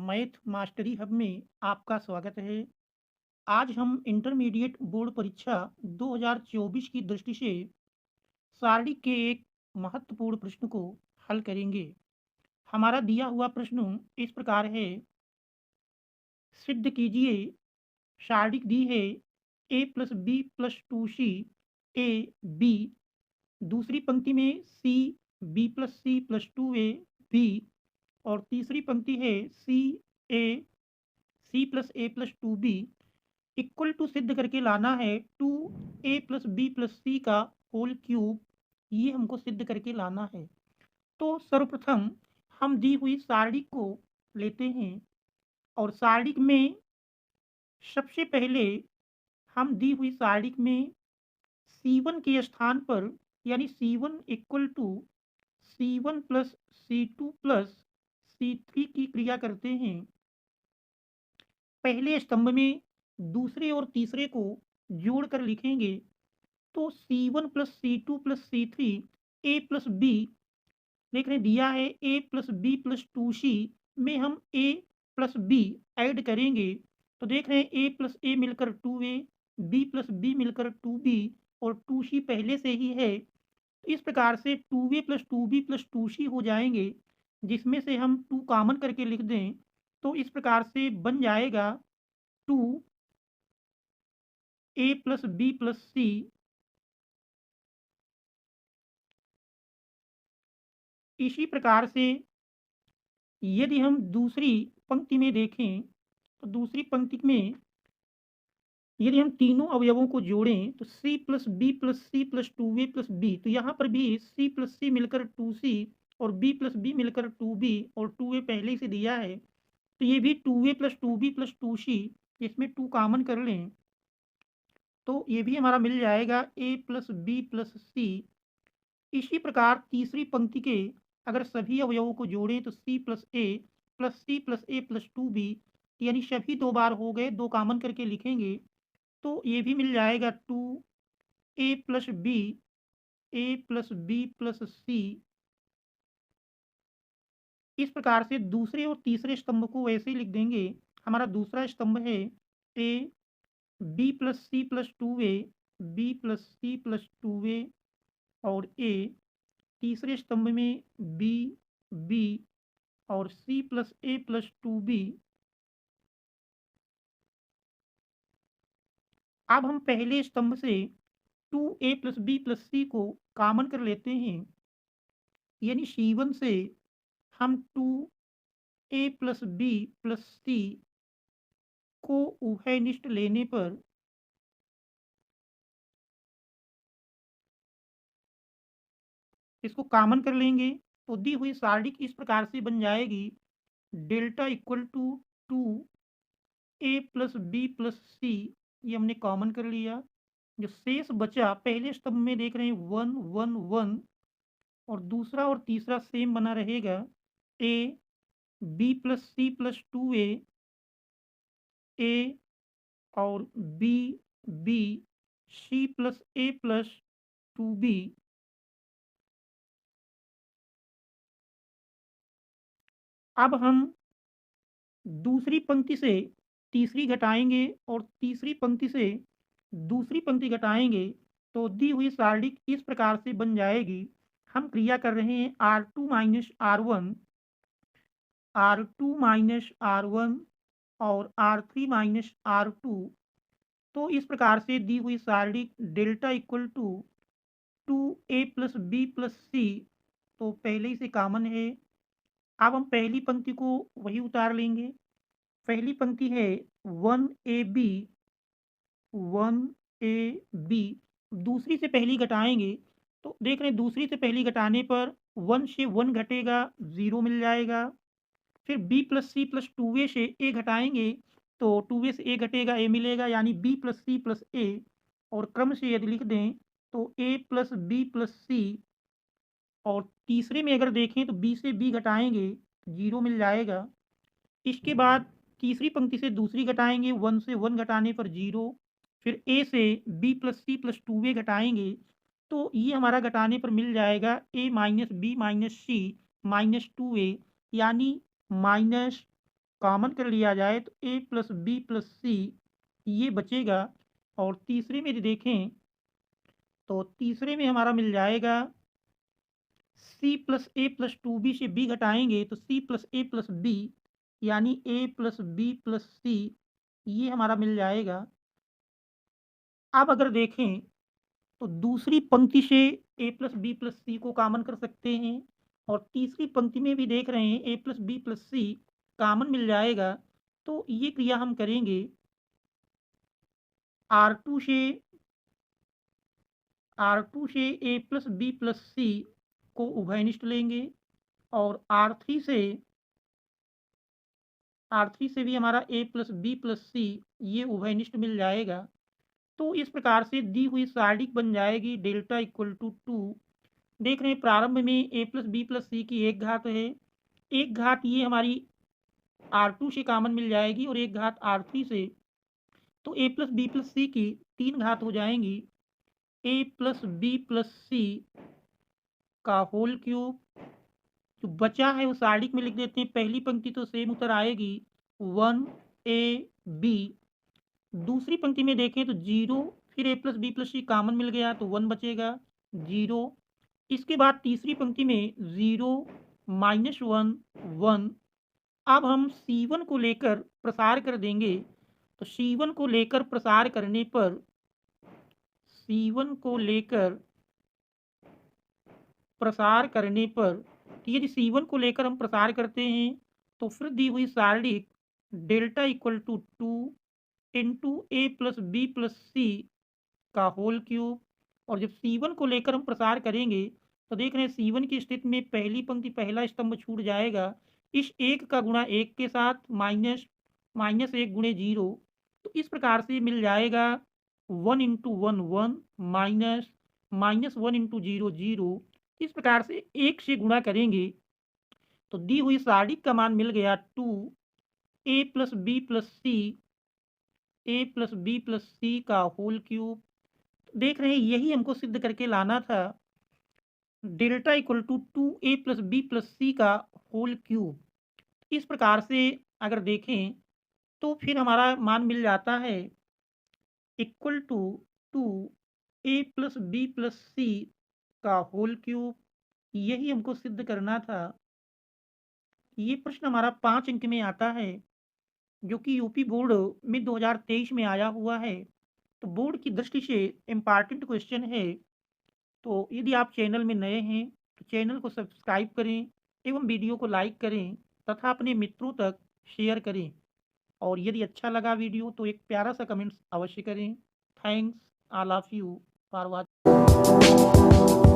Math mastery hub में आपका स्वागत है। आज हम इंटरमीडिएट बोर्ड परीक्षा 2024 की दृष्टि से सारणी के एक महत्वपूर्ण प्रश्न को हल करेंगे। हमारा दिया हुआ प्रश्न इस प्रकार है। सिद्ध कीजिए सारणिक दी है a plus B plus two C A B. दूसरी पंक्ति में C B plus C plus two A B और तीसरी पंक्ति है C A C plus A plus two B equal to सिद्ध करके लाना है two A plus B plus C का होल क्यूब। ये हमको सिद्ध करके लाना है। तो सर्वप्रथम हम दी हुई सारणी को लेते हैं और सारणी में सबसे पहले हम दी हुई सारणी में C1 के स्थान पर यानी C1 equal to C1 plus C2 plus C3 की क्रिया करते हैं। पहले स्तंभ में दूसरे और तीसरे को जोड़कर लिखेंगे तो C1 plus C2 plus C3 ए प्लस बी देख रहे हैं दिया है ए प्लस बी प्लस टू सी में हम ए प्लस बी ऐड करेंगे तो देख रहे हैं ए प्लस ए मिलकर two A B plus B मिलकर टू बी और टू सी पहले से ही है। तो इस प्रकार से two A plus two B plus two C हो जाएंगे जिसमें से हम टू कॉमन करके लिख दें तो इस प्रकार से बन जाएगा two A plus B plus C. इसी प्रकार से यदि हम दूसरी पंक्ति में देखें तो दूसरी पंक्ति में यदि हम तीनों अवयवों को जोड़ें तो C plus B plus C plus two A plus B तो यहाँ पर भी सी प्लस सी मिलकर टू सी और बी प्लस बी मिलकर टू बी और टू ए पहले ही से दिया है तो ये भी two A plus two B plus two C इसमें टू कॉमन कर लें तो ये भी हमारा मिल जाएगा ए प्लस बी प्लस सी। इसी प्रकार तीसरी पंक्ति के अगर सभी अवयवों को जोड़ें तो C plus A plus C plus A plus two B यानी सभी दो बार हो गए दो कॉमन करके लिखेंगे तो ये भी मिल जाएगा two A plus B A plus B plus C. इस प्रकार से दूसरे और तीसरे स्तंभ को वैसे ही लिख देंगे। हमारा दूसरा स्तंभ है A B plus C plus two A B plus C plus two A और ए। तीसरे स्तंभ में बी बी और C plus A plus two B. अब हम पहले स्तंभ से two A plus B plus C को कॉमन कर लेते हैं यानी C1 से हम two A plus B plus C को उभयनिष्ठ लेने पर इसको कॉमन कर लेंगे तो दी हुई सारणी इस प्रकार से बन जाएगी delta equal to two A plus B plus C. ये हमने कॉमन कर लिया। जो शेष बचा पहले स्तंभ में देख रहे हैं वन वन वन और दूसरा और तीसरा सेम बना रहेगा A B plus C plus two A और B B C plus A plus two B. अब हम दूसरी पंक्ति से तीसरी घटाएंगे और तीसरी पंक्ति से दूसरी पंक्ति घटाएंगे तो दी हुई सारणी इस प्रकार से बन जाएगी। हम क्रिया कर रहे हैं R2 minus R1 R2 minus R1 और R3 माइनस R2। तो इस प्रकार से दी हुई सारणी delta equal to two A plus B plus C तो पहले ही से कॉमन है। अब हम पहली पंक्ति को वही उतार लेंगे। पहली पंक्ति है one A B one A B. दूसरी से पहली घटाएंगे तो देख रहे हैं दूसरी से पहली घटाने पर वन से वन घटेगा ज़ीरो मिल जाएगा। फिर B plus C plus two A से ए घटाएंगे तो टू ए से ए घटेगा ए मिलेगा यानी बी प्लस सी प्लस ए और क्रम से यदि लिख दें तो ए प्लस बी प्लस सी। और तीसरे में अगर देखें तो बी से बी घटाएंगे जीरो मिल जाएगा। इसके बाद तीसरी पंक्ति से दूसरी घटाएंगे वन से वन घटाने पर जीरो। फिर ए से B plus C plus two A घटाएंगे तो ये हमारा घटाने पर मिल जाएगा A minus B minus C minus two A यानी माइनस कॉमन कर लिया जाए तो a plus B plus C ये बचेगा। और तीसरे में यदि देखें तो तीसरे में हमारा मिल जाएगा c plus A plus two B से b घटाएंगे तो c plus A plus B, यानी a plus B plus C ये हमारा मिल जाएगा। अब अगर देखें तो दूसरी पंक्ति से a plus B plus C को कॉमन कर सकते हैं, और तीसरी पंक्ति में भी देख रहे हैं a plus B plus C common मिल जाएगा। तो ये क्रिया हम करेंगे R2 से a plus B plus C को उभयनिष्ठ लेंगे, और R3 से भी हमारा a plus B plus C ये उभयनिष्ठ मिल जाएगा। तो इस प्रकार से दी हुई सारणिक बन जाएगी डेल्टा इक्वल टू 2। देख रहे हैं प्रारंभ में a प्लस बी प्लस सी की एक घात है, एक घात ये हमारी R2 से कॉमन मिल जाएगी और एक घात R3 से, तो a प्लस बी प्लस सी की 3 घात हो जाएंगी a plus B plus C का होल क्यूब। जो बचा है वो सारणिक में लिख देते हैं, पहली पंक्ति तो सेम उत्तर आएगी 1ab। दूसरी पंक्ति में देखें तो 0, फिर a plus B plus C common मिल गया तो 1 बचेगा 0। इसके बाद तीसरी पंक्ति में 0 माइनस 1 1। अब हम C1 को लेकर प्रसार कर देंगे, तो C1 को लेकर प्रसार करने पर यदि C1 को लेकर हम प्रसार करते हैं तो फिर दी हुई सारणिक delta equal to 2 into A plus B plus C का होल क्यूब। और जब C1 को लेकर हम प्रसार करेंगे तो देख रहे हैं C1 की स्थिति में पहली पंक्ति पहला स्तंभ छूट जाएगा, इस एक का गुणा एक के साथ माइनस एक गुणे 0। तो इस प्रकार से मिल जाएगा 1 इंटू 1 1 माइनस 1 इंटू 0 0। इस प्रकार से एक से गुणा करेंगे तो दी हुई सारणिक का मान मिल गया 2 a plus B plus C का होल क्यूब। देख रहे हैं यही हमको सिद्ध करके लाना था, delta equal to 2a plus B plus C का होल क्यूब। इस प्रकार से अगर देखें तो फिर हमारा मान मिल जाता है equal to 2a plus B plus C का होल क्यूब। यही हमको सिद्ध करना था। ये प्रश्न हमारा 5 अंक में आता है, जो कि यूपी बोर्ड में 2023 में आया हुआ है। तो बोर्ड की दृष्टि से इम्पॉर्टेंट क्वेश्चन है। तो यदि आप चैनल में नए हैं तो चैनल को सब्सक्राइब करें एवं वीडियो को लाइक करें तथा अपने मित्रों तक शेयर करें। और यदि अच्छा लगा वीडियो तो एक प्यारा सा कमेंट्स अवश्य करें। Thanks all of you for watching.